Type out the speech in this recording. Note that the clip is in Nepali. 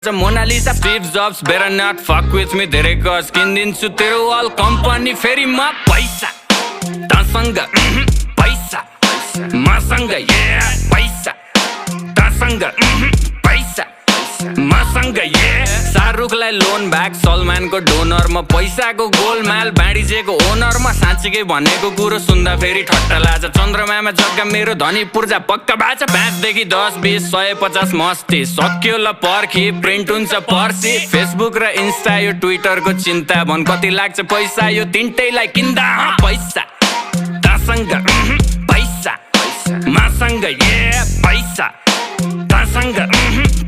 Mona Lisa Steve Jobs better not fuck with me धेरै गज किनिदिन्छु तेरो अल कम्पनी फेरि म पैसा तसँग पैसा मसँग पैसा तसँग पैसा मसँग शाहरुखलाई लोन ब्याक सलमानको डोनर म पैसाको गोलमाल बाँडिजेको ओनर म साँच्चीकै भनेको कुरो सुन्दा फेरि ठट्टा लाग्छ चन्द्रमामा जग्गा मेरो धनी पूर्जा पक्का बाचा 5 देखि 10 20 150 मस्ती सक्यो ल पर्खी प्रिन्ट हुन्छ पर्सी फेसबुक र इन्स्टा यो ट्विटरको चिन्ता भन कति लाग्छ पैसा यो तिनटैलाई किन्दा पैसा तसँग पैसा मसँग पैसा तसँग